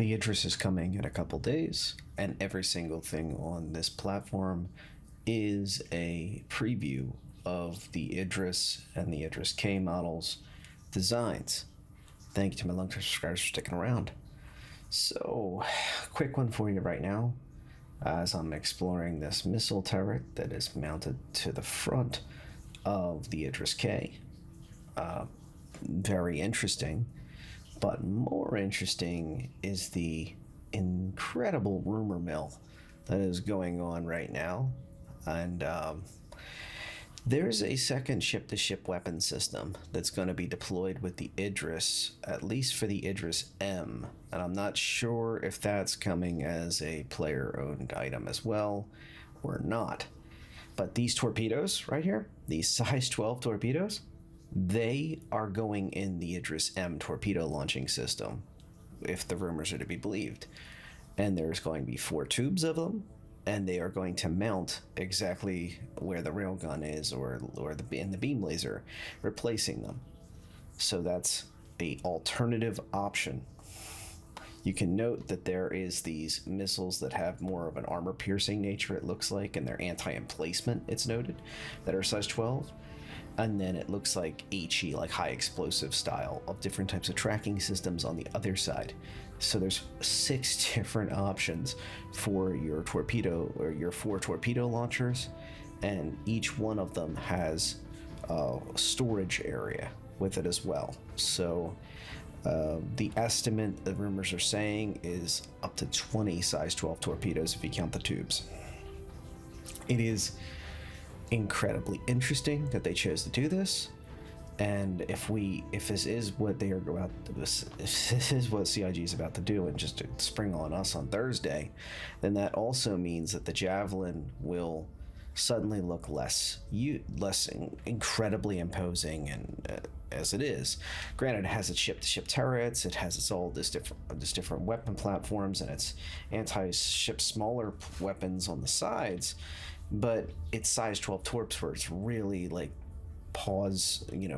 The Idris is coming in a couple days, and every single thing on this platform is a preview of the Idris and the Idris-K models designs. Thank you to my long-term subscribers for sticking around. So, quick one for you right now, as I'm exploring this missile turret that is mounted to the front of the Idris-K. Very interesting, but more interesting is the incredible rumor mill that is going on right now. And there's a second ship-to-ship weapon system that's going to be deployed with the Idris, at least for the Idris-M. And I'm not sure if that's coming as a player-owned item as well or not. But these torpedoes right here, these size 12 torpedoes, they are going in the Idris-M torpedo launching system, if the rumors are to be believed. And there's going to be 4 tubes of them, and they are going to mount exactly where the railgun is or in the beam laser, replacing them. So that's a alternative option. You can note that there is these missiles that have more of an armor-piercing nature, it looks like, and they're anti-emplacement, it's noted, that are size 12. And then it looks like HE, like high explosive style, of different types of tracking systems on the other side. So there's 6 different options for your torpedo, or your 4 torpedo launchers, and each one of them has a storage area with it as well. So the estimate, the rumors are saying, is up to 20 size 12 torpedoes if you count the tubes. It is incredibly interesting that they chose to do this, and if this is what they are about, if this is what CIG is about to do and just to spring on us on Thursday, then that also means that the Javelin will suddenly look less incredibly imposing, and as it is. Granted, it has its ship-to-ship turrets, it has this different weapon platforms, and its anti-ship smaller weapons on the sides. But it's size 12 Torps, where it's really like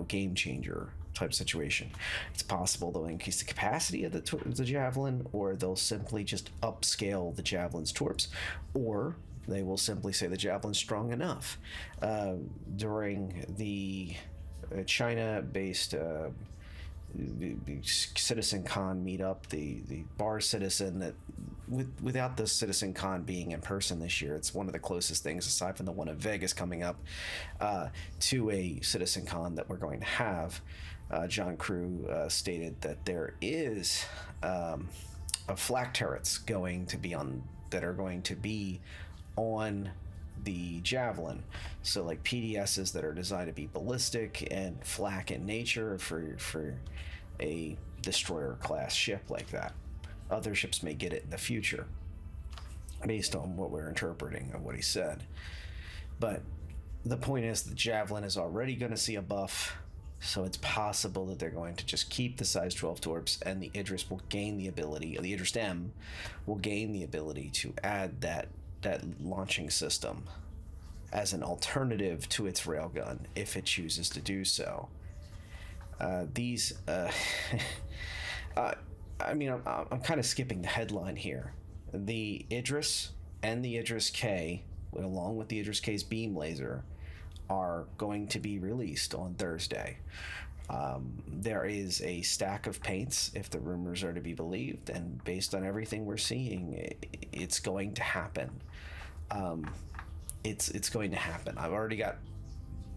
game changer type situation. It's possible they'll increase the capacity of the Javelin, or they'll simply just upscale the Javelin's Torps, or they will simply say the Javelin's strong enough. During the China-based CitizenCon meetup, the bar Citizen, that without the CitizenCon being in person this year, it's one of the closest things, aside from the one in Vegas coming up, to a CitizenCon that we're going to have. John Crew stated that there is flak turrets that are going to be on the Javelin, so like PDSs that are designed to be ballistic and flak in nature for a destroyer class ship like that. Other ships may get it in the future based on what we're interpreting of what he said, but the point is the Javelin is already going to see a buff, so it's possible that they're going to just keep the size 12 Torps, and the Idris will gain the ability, the Idris-M will gain the ability to add that launching system as an alternative to its railgun if it chooses to do so. I'm kind of skipping the headline here. The Idris and the Idris-K, along with the Idris-K's beam laser, are going to be released on Thursday. There is a stack of paints, if the rumors are to be believed, and based on everything we're seeing, it's going to happen. It's going to happen. I've already got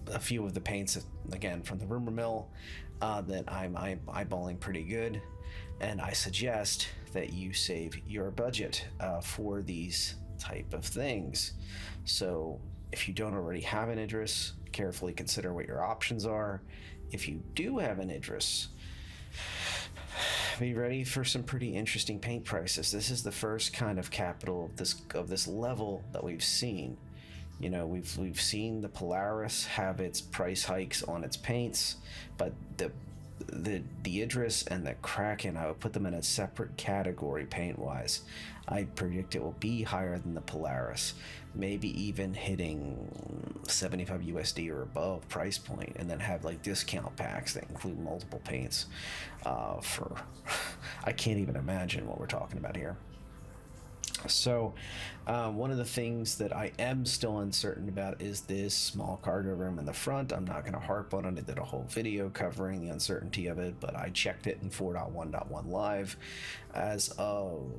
a few of the paints, again, from the rumor mill, that I'm eyeballing pretty good, and I suggest that you save your budget for these type of things. So if you don't already have an Idris, carefully consider what your options are. If you do have an Idris, be ready for some pretty interesting paint prices. This is the first kind of capital of this level that we've seen. We've seen the Polaris have its price hikes on its paints, but the the Idris and the Kraken, I would put them in a separate category paint wise. I predict it will be higher than the Polaris, maybe even hitting 75 USD or above price point, and then have like discount packs that include multiple paints. For I can't even imagine what we're talking about here. So, one of the things that I am still uncertain about is this small cargo room in the front. I'm not going to harp on it. I did a whole video covering the uncertainty of it, but I checked it in 4.1.1 live as of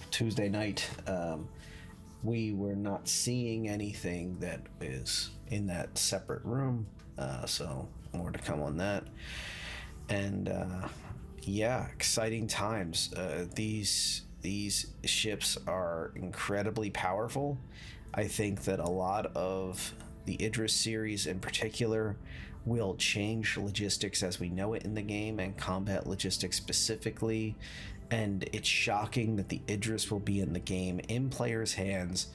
Tuesday night. We were not seeing anything that is in that separate room, so more to come on that. And yeah, exciting times. These ships are incredibly powerful. I think that a lot of the Idris series in particular will change logistics as we know it in the game, and combat logistics specifically. And it's shocking that the Idris will be in the game in players' hands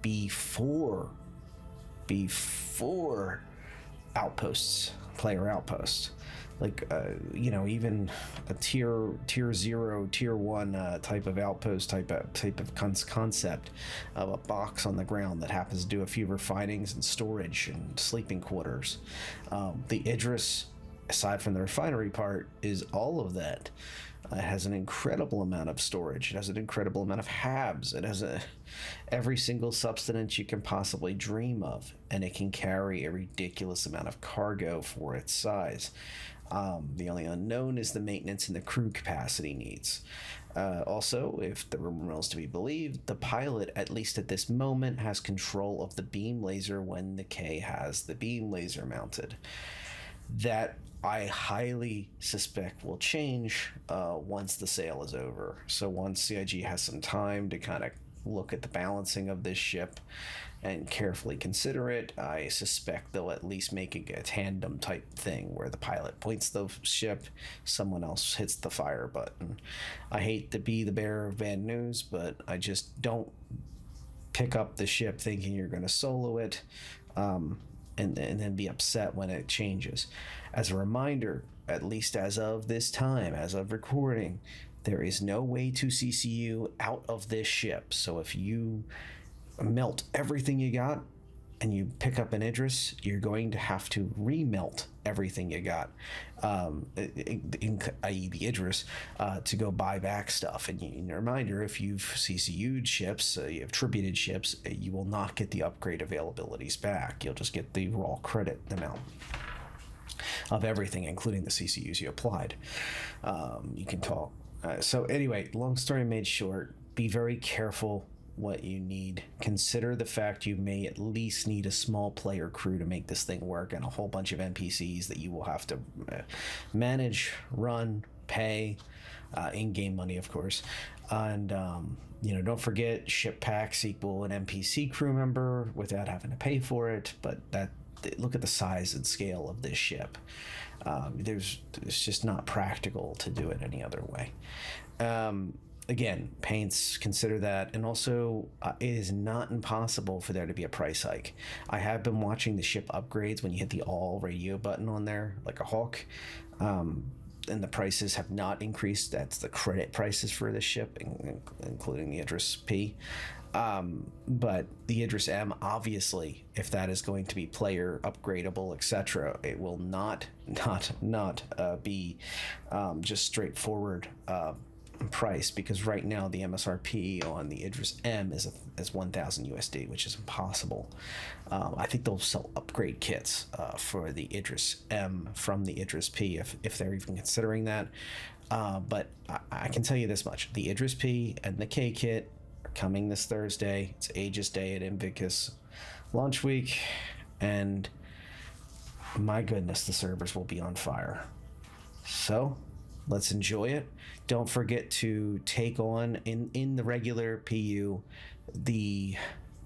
before outposts, player outposts. Like even a tier 0, tier 1 type of outpost type of concept of a box on the ground that happens to do a few refinings and storage and sleeping quarters. The Idris, aside from the refinery part, is all of that. It has an incredible amount of storage. It has an incredible amount of habs. It has every single substance you can possibly dream of, and it can carry a ridiculous amount of cargo for its size. The only unknown is the maintenance and the crew capacity needs. Also, if the rumor mill is to be believed, the pilot, at least at this moment, has control of the beam laser when the K has the beam laser mounted. That I highly suspect will change once the sale is over. So once CIG has some time to kind of look at the balancing of this ship and carefully consider it, I suspect they'll at least make a tandem type thing where the pilot points the ship, someone else hits the fire button. I hate to be the bearer of bad news, but I just don't pick up the ship thinking you're going to solo it, and then be upset when it changes. As a reminder, at least as of this time, as of recording, there is no way to CCU out of this ship. So if you melt everything you got and you pick up an Idris, you're going to have to remelt everything you got, i.e. the Idris, to go buy back stuff. And a reminder, if you've CCU'd ships, you have tributed ships, you will not get the upgrade availabilities back. You'll just get the raw credit amount of everything, including the CCUs you applied. You can talk. So anyway, long story made short, be very careful what you need. Consider the fact you may at least need a small player crew to make this thing work, and a whole bunch of NPCs that you will have to manage, run, pay, in-game money, of course. And don't forget, ship packs equal an NPC crew member without having to pay for it. But look at the size and scale of this ship. It's just not practical to do it any other way. Again, paints, consider that. And also, it is not impossible for there to be a price hike. I have been watching the ship upgrades when you hit the all radio button on there, like a Hawk. And the prices have not increased. That's the credit prices for this ship, including the Idris-P. But the Idris-M, obviously, if that is going to be player upgradable, etc., it will not be just straightforward price, because right now the MSRP on the Idris-M is 1,000 USD, which is impossible. I think they'll sell upgrade kits for the Idris-M from the Idris-P if they're even considering that. But I can tell you this much: the Idris-P and the K-Kit are coming this Thursday. It's Aegis Day at Invictus launch week, and my goodness, the servers will be on fire. So let's enjoy it. Don't forget to take on in the regular PU the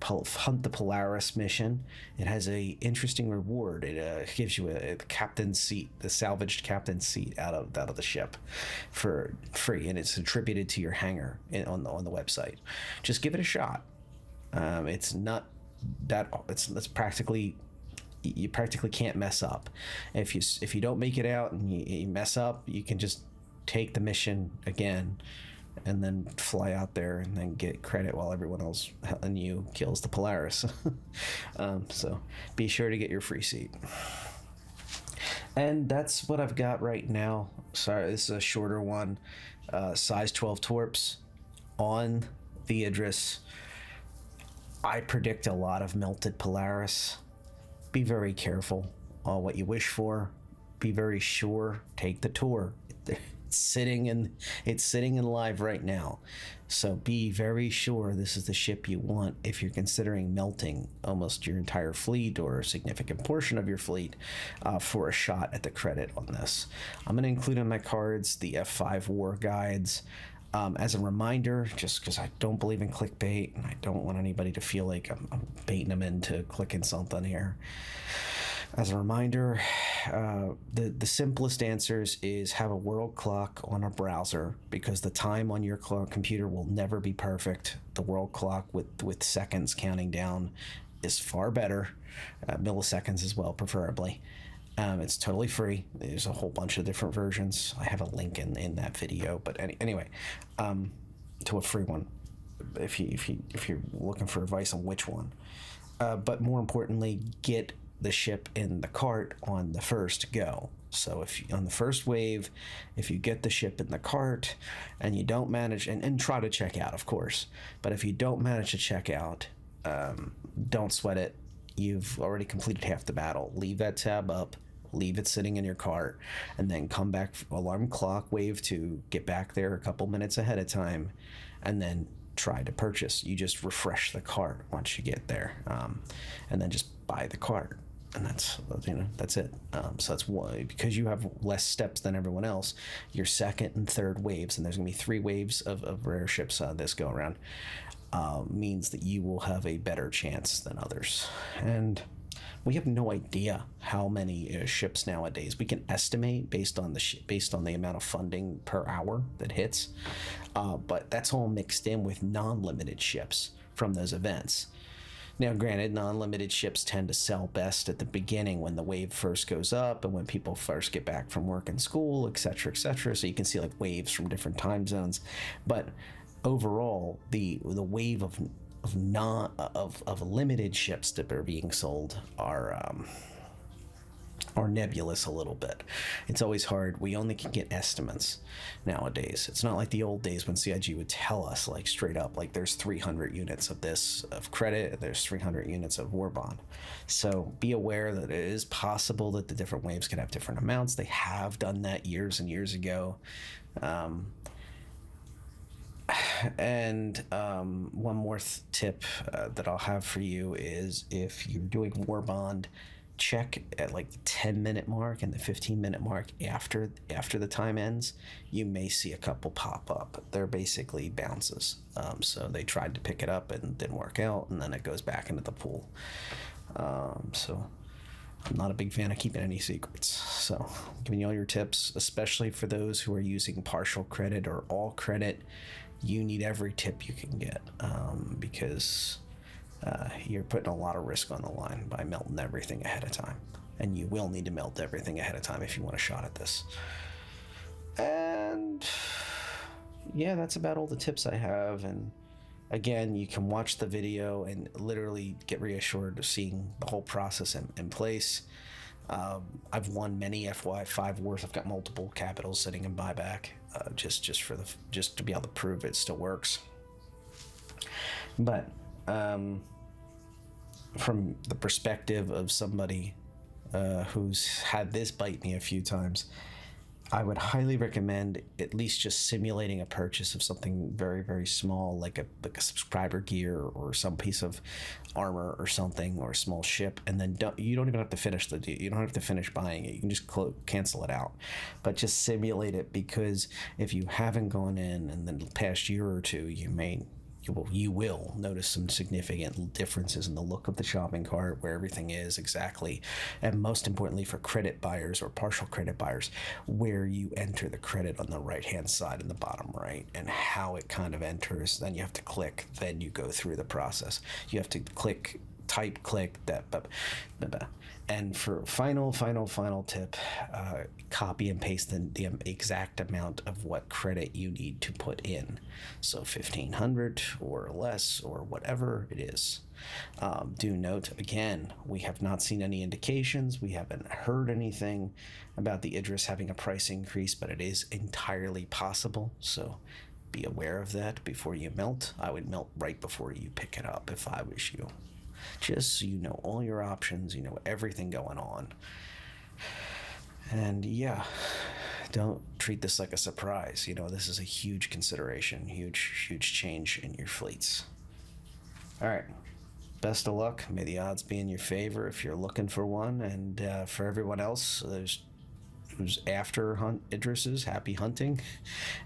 Hunt the Polaris mission. It has a interesting reward. It gives you a captain's seat, the salvaged captain's seat out of the ship for free, and it's attributed to your hangar on the website. Just give it a shot. It's not that it's practically you practically can't mess up. If you don't make it out and you mess up, you can just take the mission again and then fly out there and then get credit while everyone else and you kills the Polaris. So be sure to get your free seat. And that's what I've got right now. Sorry, this is a shorter one. Size 12 Torps on the Idris. I predict a lot of melted Polaris. Be very careful on what you wish for. Be very sure. Take the tour. It's sitting in live right now. So be very sure this is the ship you want if you're considering melting almost your entire fleet or a significant portion of your fleet for a shot at the credit on this. I'm going to include in my cards the F5 war guides. As a reminder, just because I don't believe in clickbait and I don't want anybody to feel like I'm baiting them into clicking something here. As a reminder, the simplest answers is have a world clock on a browser, because the time on your computer will never be perfect. The world clock with seconds counting down is far better, milliseconds as well, preferably. It's totally free. There's a whole bunch of different versions. I have a link in that video, but anyway, to a free one if you're looking for advice on which one. But more importantly, get the ship in the cart on the first go. So on the first wave, if you get the ship in the cart and you don't manage, and try to check out, of course, but if you don't manage to check out, don't sweat it. You've already completed half the battle. Leave that tab up, leave it sitting in your cart, and then come back, alarm clock wave 2, get back there a couple minutes ahead of time, and then try to purchase. You just refresh the cart once you get there, and then just buy the cart. And that's it. So that's why, because you have less steps than everyone else, your second and third waves, and there's going to be 3 waves of rare ships this go around, means that you will have a better chance than others. And we have no idea how many ships nowadays. We can estimate based on the amount of funding per hour that hits, but that's all mixed in with non-limited ships from those events. Now, granted, non-limited ships tend to sell best at the beginning when the wave first goes up and when people first get back from work and school, etc., etc. So you can see like waves from different time zones, but overall, the wave of limited ships that are being sold are nebulous a little bit. It's always hard. We only can get estimates nowadays. It's not like the old days when CIG would tell us like straight up, like there's 300 units of this of credit, there's 300 units of war bond. So be aware that it is possible that the different waves can have different amounts. They have done that years and years ago. And one more tip that I'll have for you is, if you're doing war bond, check at like the 10-minute mark and the 15-minute mark after the time ends. You may see a couple pop up. They're basically bounces. So they tried to pick it up and didn't work out, and then it goes back into the pool. So I'm not a big fan of keeping any secrets. So I'm giving you all your tips, especially for those who are using partial credit or all credit. You need every tip you can get, because you're putting a lot of risk on the line by melting everything ahead of time. And you will need to melt everything ahead of time if you want a shot at this. And yeah, that's about all the tips I have. And again, you can watch the video and literally get reassured of seeing the whole process in place. I've won many FY5 wars. I've got multiple capitals sitting in buyback, just to be able to prove it still works. But from the perspective of somebody who's had this bite me a few times, I would highly recommend at least just simulating a purchase of something very, very small, like a subscriber gear or some piece of armor or something, or a small ship, and then you don't even have to finish you don't have to finish buying it. You can just cancel it out, but just simulate it, because if you haven't gone in the past year or two, you will notice some significant differences in the look of the shopping cart, where everything is exactly, and most importantly for credit buyers or partial credit buyers, where you enter the credit on the right hand side in the bottom right, and how it kind of enters. Then you have to click, then you go through the process. You have to click type, click that. And for final tip, copy and paste the exact amount of what credit you need to put in. So 1,500 or less or whatever it is. Do note, again, we have not seen any indications. We haven't heard anything about the Idris having a price increase, but it is entirely possible. So be aware of that before you melt. I would melt right before you pick it up if I was you. Just so you know all your options, you know everything going on. And yeah, don't treat this like a surprise. You know, this is a huge consideration, huge change in your fleets. All right. Best of luck. May the odds be in your favor if you're looking for one. And for everyone else who's after Idrises, happy hunting.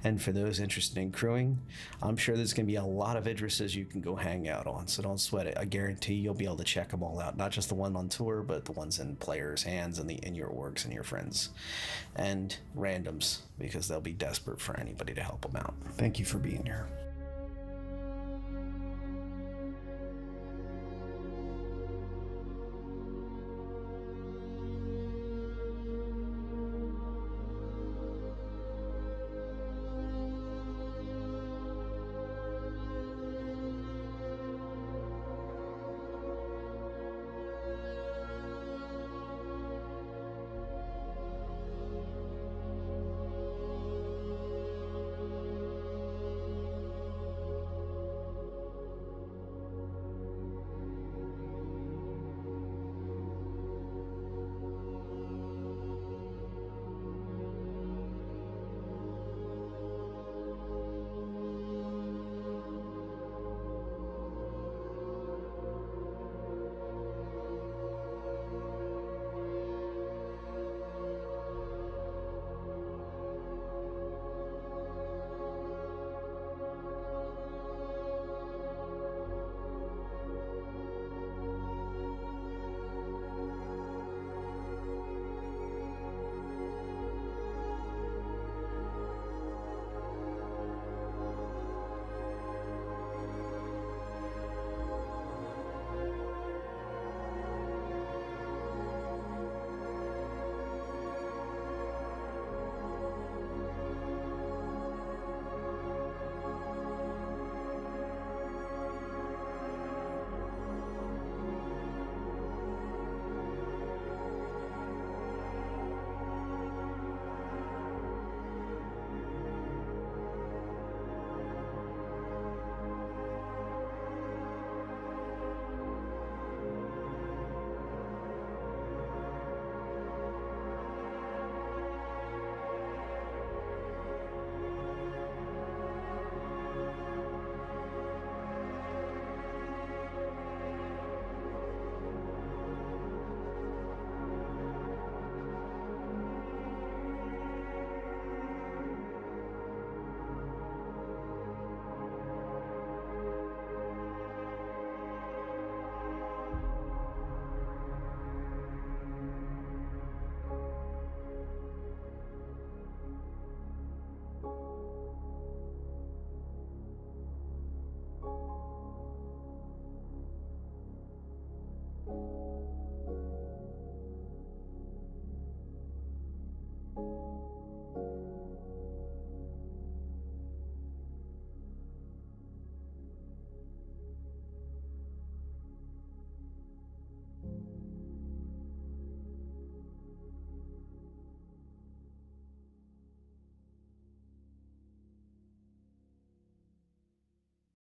And for those interested in crewing, I'm sure there's going to be a lot of Idrises you can go hang out on, so don't sweat it. I guarantee you'll be able to check them all out, not just the one on tour, but the ones in players' hands and in your orgs and your friends. And randoms, because they'll be desperate for anybody to help them out. Thank you for being here.